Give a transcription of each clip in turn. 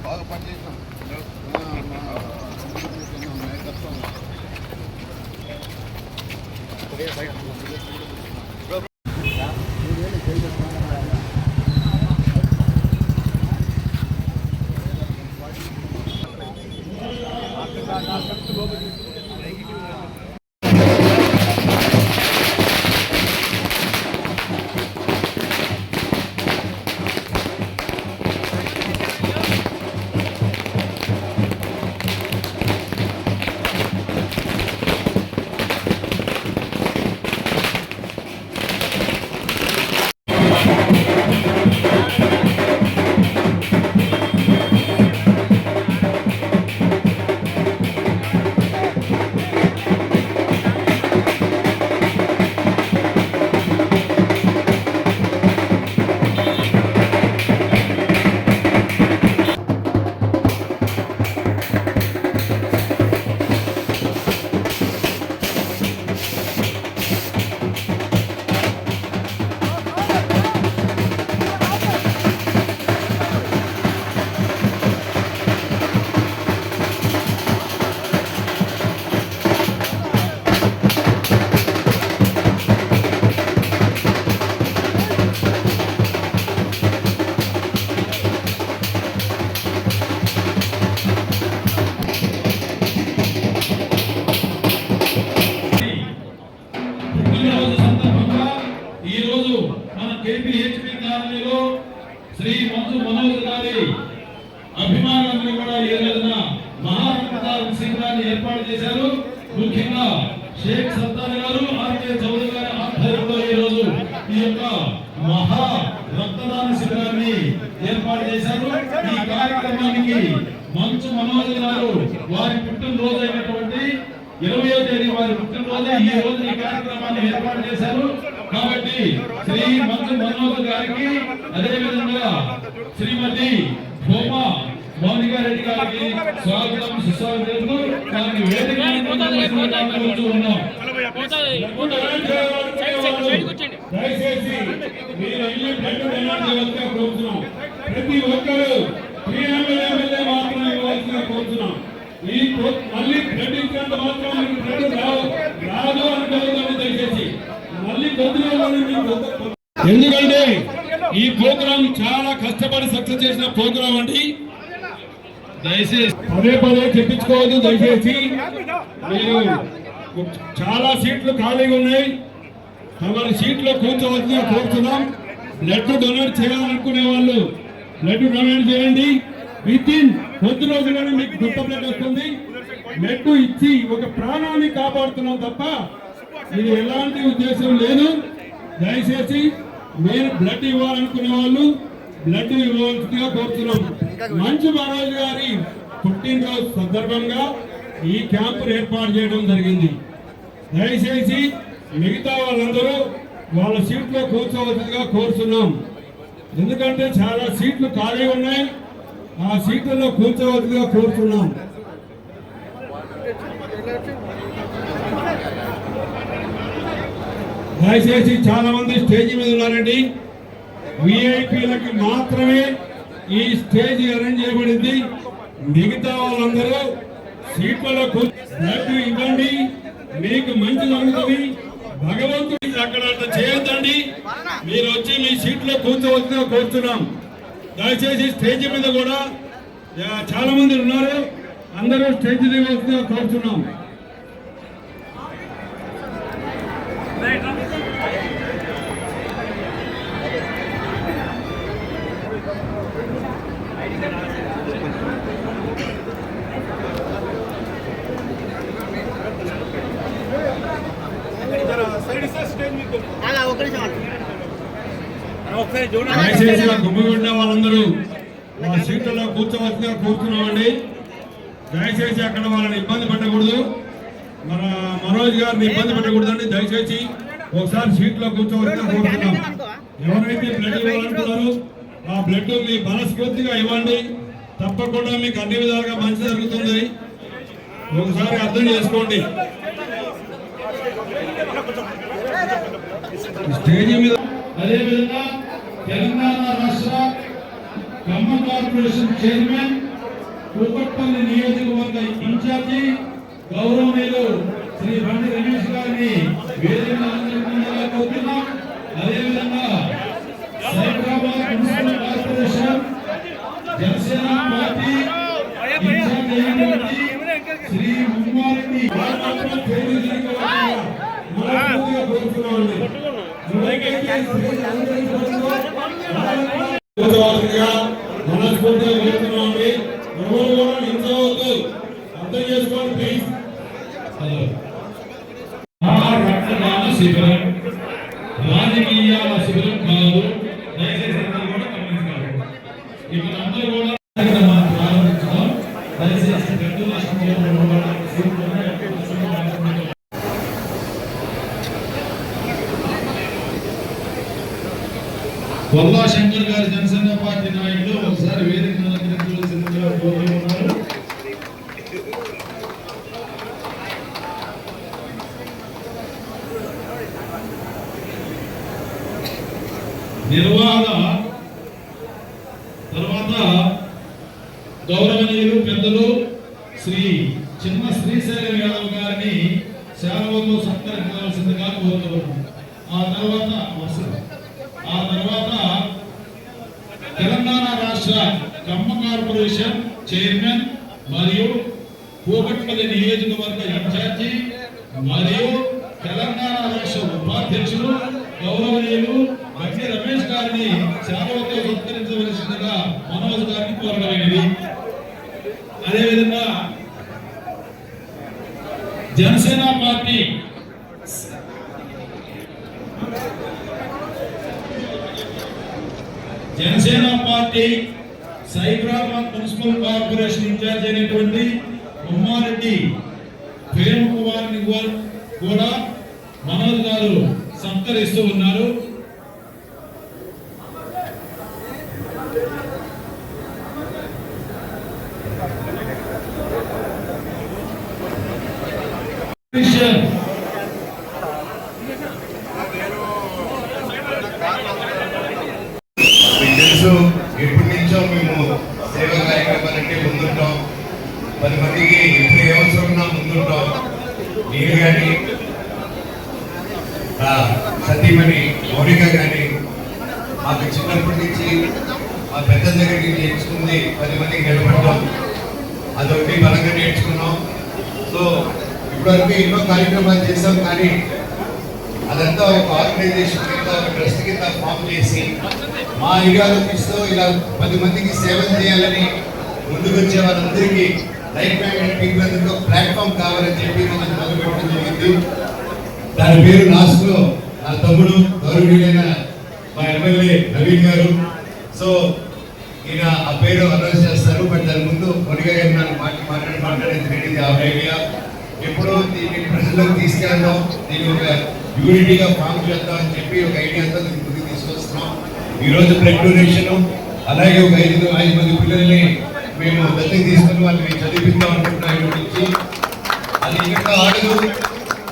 బాగా పనిచేసాం. శ్రీ మంచు మనోజ్ గారి అభిమానులను కూడా ఈ రోజున మహారక్తదాన శిబిరాన్ని ఏర్పాటు చేశారు. ముఖ్యంగా షేక్ సత్తార్ గారు, ఆర్కే చౌదరి గారి ఆధ్వర్యంలో ఈ రోజు ఈ యొక్క మహా రక్తదాన శిబిరాన్ని ఏర్పాటు చేశారు. ఈ కార్యక్రమానికి మంచు మనోజ్ గారు వారి పుట్టినరోజు అయినటువంటి 20వ తేదీ వారి పుట్టినరోజు ఈ రోజు ఈ కార్యక్రమాన్ని ఏర్పాటు చేశారు. కాబట్టి శ్రీ మంచు మనోజ్ గారికి, అదేవిధంగా శ్రీమతి భూమా మౌనికారెడ్డి గారికి స్వాగతం సుస్వాగతం. వారిని వేదిక ఉన్నాం. దయచేసి మీరు ప్రతి ఒక్కరూ ఎమ్మెల్యే మాత్రమే ఇవ్వాల్సిన కోరుతున్నాం. ఈ మళ్ళీ బ్లడ్ ఇచ్చినంత మాత్రం మీకు బ్లడ్ రాదు అనుకోవద్దని దయచేసి మళ్ళీ కొద్దిగా. ఎందుకంటే ఈ ప్రోగ్రాం చాలా కష్టపడి సక్సెస్ చేసిన ప్రోగ్రాం అండి. దయచేసి పదే చెప్పించుకోవద్దు. దయచేసి మీరు చాలా సీట్లు ఖాళీగా ఉన్నాయి, తమ సీట్లో కూర్చోవలసిన కోరుతున్నాం. బ్లడ్ డొనేట్ చేయాలనుకునే వాళ్ళు బ్లడ్ డొనేట్ చేయండి. విత్ ఇన్ కొద్ది రోజుల్లోనే మీకు కొత్త బ్లడ్ వస్తుంది. బ్లడ్ ఇచ్చి ఒక ప్రాణాన్ని కాపాడుతున్నాం తప్ప ఇది ఎలాంటి ఉద్దేశం లేదు. దయచేసి మీరు బ్లడ్ ఇవ్వాలనుకునే వాళ్ళు బ్లడ్ ఇవ్వవలసిందిగా కోరుతున్నాం. మంచు మనోజ్ గారి పుట్టినరోజు సందర్భంగా ఈ క్యాంపు ఏర్పాటు చేయడం జరిగింది. దయచేసి మిగతా వాళ్ళందరూ వాళ్ళ సీట్లో కూర్చోవలసిందిగా కోరుతున్నాం. ఎందుకంటే చాలా సీట్లు ఖాళీ ఉన్నాయి, ఆ సీట్లలో కూర్చోవలసిందిగా కోరుతున్నాం. దయచేసి చాలా మంది స్టేజ్ మీద ఉన్నారండి. విఐపీలకి మాత్రమే ఈ స్టేజ్ అరేంజ్ చేయబడింది. మిగతా వాళ్ళందరూ సీట్లలో బ్లడ్ ఇవ్వండి, మీకు మంచి జరుగుతుంది. భగవంతుడి అక్కడ చేయొద్దండి. మీరు వచ్చి మీ సీట్లో కూర్చోవలసిందిగా కోరుతున్నాం. దయచేసి స్టేజ్ మీద కూడా చాలా మంది ఉన్నారు, అందరూ స్టేజ్ దిగవలసిందిగా కోరుతున్నాం. దయచేసి గుమ్మిగుండే వాళ్ళందరూ వాళ్ళ సీట్లలో కూర్చోవలసిందిగా కూర్చున్నామండి. దయచేసి అక్కడ వాళ్ళని ఇబ్బంది పెట్టకూడదు, మన మనోజ్ గారిని ఇబ్బంది పెట్టకూడదండి. దయచేసి ఒకసారి సీట్లో కూర్చోవలసిందిగా కోరుతున్నాం. ఎవరైతే బ్లడ్ ఇవ్వాలనుకున్నారో ఆ బ్లడ్ మీ మనస్ఫూర్తిగా ఇవ్వండి. తప్పకుండా మీకు అన్ని విధాలుగా మంచి జరుగుతుంది. ఒకసారి అర్థం చేసుకోండి. స్టేజీ మీద అదేవిధంగా తెలంగాణ రాష్ట్ర ఖమ్మం కార్పొరేషన్ చైర్మన్, కూకట్పల్లి నియోజకవర్గ ఇన్ఛార్జి గౌరవనీయులు శ్రీ బండి రమేష్ గారిని వేదిక అలంకరించాలని కోరుతున్నాం. అదేవిధంగా Cyberabad municipal corporation Janasena party incharge అయినటువంటి శ్రీ ముమ్మారెడ్డి కోరుతున్నామండి. మనస్ఫూర్తిగా కోరుతున్నామండి. ఎవరు కూడా నించవద్దు, అర్థం చేసుకోండి ప్లీజ్. రక్తదాన శిబిరం రాజకీయాల శిబిరం కాదు, దయచేసి అందరూ కూడా గమనించాలి. ఇక్కడ అందరూ కూడా ప్రారంభించడం దయచేసి కొల్లా శంకర్ గారు జనసేన పార్టీ నాయకులు ఒకసారి వేదిక అలంకరించవలసిందిగా కోరుతున్నారు. నిర్వహణ తర్వాత గౌరవనీయులు పెద్దలు శ్రీ చిన్న శ్రీశైలం యాదవ్ గారిని సేవలతో సత్కరించవలసిందిగా కోరుతున్నాము. ఆ తర్వాత తెలంగాణ రాష్ట్ర ఖమ్మం కార్పొరేషన్ చైర్మన్ మరియు కూకట్పల్లి నియోజకవర్గ ఇన్ఛార్జి మరియు తెలంగాణ రాష్ట్ర ఉపాధ్యక్షులు గౌరవనీయులు బండి రమేష్ గారిని సేవలతో సత్కరించవలసిందిగా మనోజ్ గారిని కోరడమైనది. అదేవిధంగా Janasena party Cyberabad municipal corporation incharge అయినటువంటి ముమ్మారెడ్డి ప్రేమ్ కుమార్ని కూడా మనోజ్ గారు సత్కరిస్తూ ఉన్నారు. ఎప్పటి నుంచో మేము సేవా కార్యక్రమాలంటే ముందుంటాం. 10 మందికి ఎప్పుడు ఏ అవసరం ఉన్నా ముందుంటాం. నేను కానీ సతీమణి మౌనిక కానీ మాకు చిన్నప్పటి నుంచి మా పెద్ద దగ్గరికి నేర్చుకుంది 10 మందికి నిలబడతాం. అదొకటి బలంగా నేర్చుకున్నాం. సో ఇప్పటివరకు ఎన్నో కార్యక్రమాలు చేసాం, కానీ అదంతా ఒక ఆర్గనైజేషన్ కింద, ఒక ట్రస్ట్ కింద ఫామ్ చేసి మా ఐడియాలజీస్తో ఇలా 10 మందికి సేవలు చేయాలని ముందుకు వచ్చే వాళ్ళందరికీ లైఫ్ మైండెడ్ పీపుల్ అందరికీ ఒక ప్లాట్ఫామ్ కావాలని చెప్పి మనం మొదలుపెట్టడం జరిగింది. దాని పేరు లాస్ట్లో నా తమ్ముడు గౌరవనీయులైన మా ఎమ్మెల్యే నవీన్ గారు. సో ఈయన ఆ పేరు అనౌన్స్ చేస్తారు. బట్ దాని ముందు మొదటిగా గారు నాకు మాట్లాడేది ఆ ఐడియా ఎప్పుడో దీన్ని ప్రజలకు తీసుకెళ్దాం, దీన్ని ఒక యూనిటీగా ఫామ్ చేద్దాం అని చెప్పి ఒక ఐడియాతో ముందుకు తీసుకొస్తున్నాం. ఈరోజు బ్లడ్ డొనేషన్, అలాగే ఒక 5 మంది పిల్లల్ని మేము దత్తకి తీసుకుని వాళ్ళని చదివిద్దాం అనుకుంటున్నాం. నుంచి అది ఇక్కడ ఆడదు,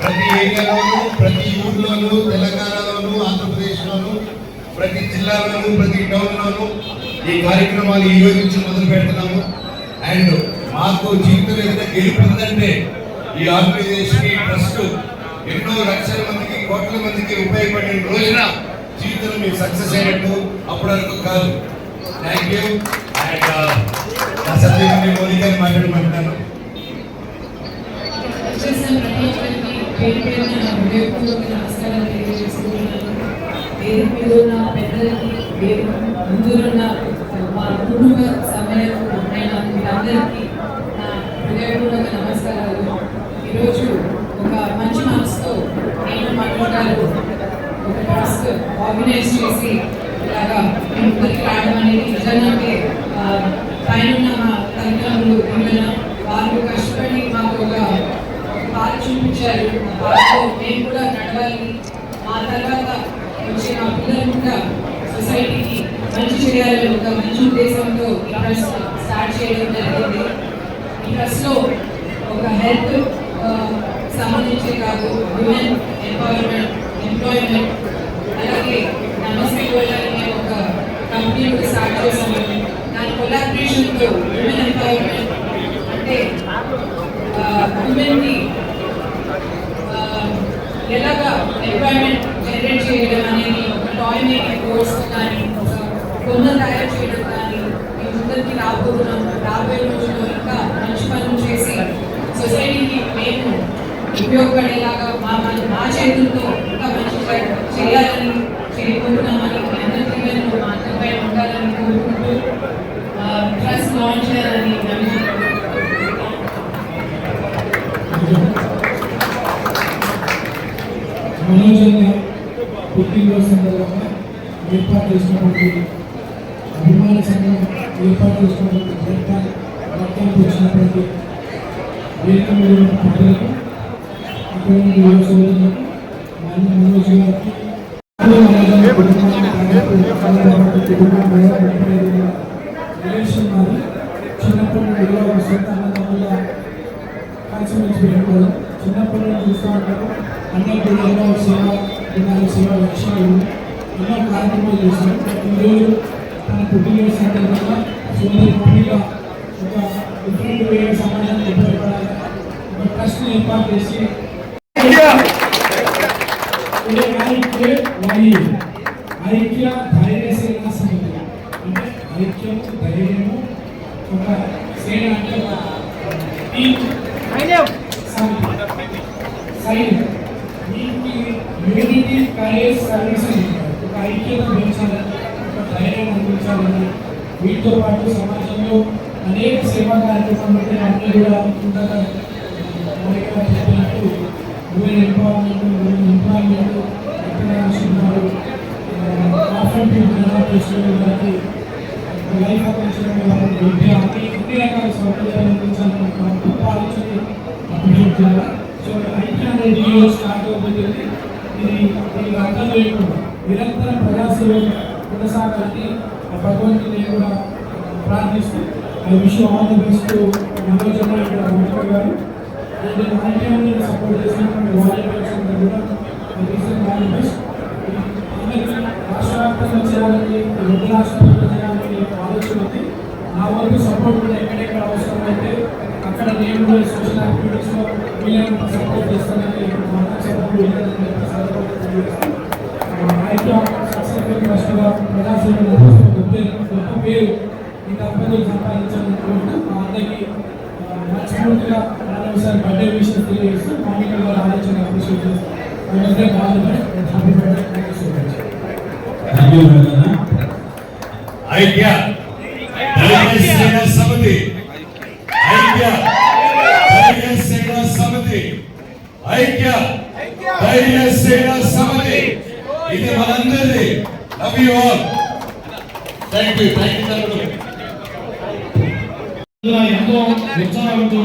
ప్రతి ఏరియాలోనూ, ప్రతి ఊర్లోనూ, తెలంగాణలోనూ, ఆంధ్రప్రదేశ్లోనూ, ప్రతి జిల్లాలోనూ, ప్రతి టౌన్లోనూ ఈ కార్యక్రమాలు ఈ రోజు నుంచి మొదలు పెడుతున్నాము. అండ్ మాకు జీవితం ఏదైనా గెలుపుందంటే ఈ ఆర్గనైజేషన్, ఈ ట్రస్ట్ ఎన్నో లక్షల మందికి, కోట్ల మందికి ఉపయోగపడిన రోజున జీవితంలో మీరు సక్సెస్ అయినట్టు. అప్పటి వరకు కాదు. Thank you. అండ్ నా సత్యమణి మోదీ గారిని మాట్లాడమంటున్నాను. మా కుటుంబ సమయమైన మీరందరికీ నా హృదయపూర్వక నమస్కారాలు. ఈరోజు ఒక మంచి మనసుతో నేను మాట్లాడారు ఒక ట్రస్ట్ ఆర్గనైజ్ చేసి ఇలాగా ముందుకు రావడం అనేది నిజంగా పైన మా తల్లిదండ్రులు పిల్లల వాళ్ళు కష్టపడి మాకు ఒక పాట చూపించారు. ఆ పాటలో మేము కూడా నడవాలి, మా తర్వాత వచ్చే మా పిల్లలు కూడా సొసైటీకి మంచి చేయాలని ఒక మంచి ఉద్దేశంతో ఈ ట్రస్ట్ స్టార్ట్ చేయడం జరిగింది. ఈ ట్రస్ట్లో ఒక హెల్త్ సంబంధించి కాదు, విమెన్ ఎంపవర్మెంట్, ఎంప్లాయ్మెంట్, అలాగే నమస్తే అనే ఒక కంపెనీ కూడా స్టార్ట్ చేసాము. దాని కొలాబరేషన్తో విమెన్ ఎంపవర్మెంట్ అంటే విమెన్ని ఎలాగా ఎంప్లాయ్మెంట్ జనరేట్ చేయడం అనేది ఒక టాయ్ మేకింగ్ కోర్స్ కానీ ఒక బొమ్మ తయారు చేయడం కానీ ఈ ముందరికి రాబోయే రోజుల్లో ఇంకా మంచి పనులు చేసి సొసైటీకి మేము ఉపయోగపడేలాగా మా చేతులతో ఇంకా మంచి చేయాలని చేయకుంటున్నామని అందరికీ నేను మా అర్థంపై ఉండాలని కోరుకుంటూ ట్రస్ట్ లాంచ్ చేయాలని మనోజంగా పుట్టినరోజు సందర్భంగా ఏర్పాటు చేసినటువంటి అభిమాన సంఘం ఏర్పాటు చేసినటువంటి రక్తానికి వచ్చినటువంటి వేదిక మీద ఉన్న ప్రజలకు ఇక్కడ యువ సోదరులకు మనోజ్ గారికి చిన్నప్పటి నుండి సొంత అన్నదమ్ముల కలిసిమెలిసి పెట్టుకోవడం, చిన్నప్పటి నుండి చూస్తూ ఉంటారు. అన్నప్పుడు ఎన్నో సేవా లక్ష్యాలు ఎన్నో కార్యక్రమాలు చేశారు. ఈరోజు తన పుట్టినరోజు సందర్భంగా సోదరి మహిళ ఒక డిఫరెంట్ వే సమాజానికి ఉపయోగపడాలి ఒక ట్రస్ట్ ఏర్పాటు చేసి ఐక్య ధైర్య సేన సమితి అంటే ఐక్యము ధైర్యము ఒక సేన అంటే సైన్యం యూనిటీ కరేజ్ సర్వీస్ ఒక ఐక్యత పెంచాలని ఒక ధైర్యం అందించాలని వీటితో పాటు సమాజంలో అనేక సేవా కార్యక్రమాలు అన్నీ కూడా ఉండగా చెప్పినట్టు women empowerment, women employment, international వారికి లైఫ్ అటెన్షన్ వారికి విద్య అన్ని రకాల సౌకర్యాలు అందించాలని గొప్ప ఆలోచన అప్రిషియేట్ చేయాలి. సో ఐక్య అనేది స్టార్ట్ అవుతుంది. ఇది అర్థం లేకుండా నిరంతరం ప్రజాసేవ కొనసాగాలని భగవంతుని నేను కూడా ప్రార్థిస్తూ I wish all the best Manoj Ambedkar గారు. అండ్ ఐక్యాన్ని సపోర్ట్ చేసినటువంటి వాలంటీర్స్ అందరూ కూడా ఆల్ ది బెస్ట్. రాష్ట్ర వ్యాప్తంగా చేయాలని, రెండు రాష్ట్రాల్లో చేయాలని ఆలోచన ఉంది. నా వరకు సపోర్ట్ కూడా ఎక్కడెక్కడ అవసరమైతే అక్కడ నేను కూడా సోషల్ యాక్టివిటీస్లో వీళ్ళని సపోర్ట్ చేస్తానని ఐక్య సక్సెస్ఫుల్ ట్రస్ట్గా ప్రజాసేవ గొప్ప పేరు ఈ దంపతులు సంపాదించాలని కోరుతూ మా అందరికీ మనస్ఫూర్తిగా ఒకసారి బర్త్డే విషయం తెలియజేస్తూ మామికల్ గారు ఆలోచన అప్రిషియేట్ చేస్తాం. Happy birthday. Thank you so much. ఐక్య ధైర్య సేన సమితి, ఐక్య ధైర్య సేన సమితి, ఐక్య ధైర్య సేన సమితి, ఇది మనందరిది. Love you all. Thank you తమ్ముడు. ఎంతో ఉత్సాహంతో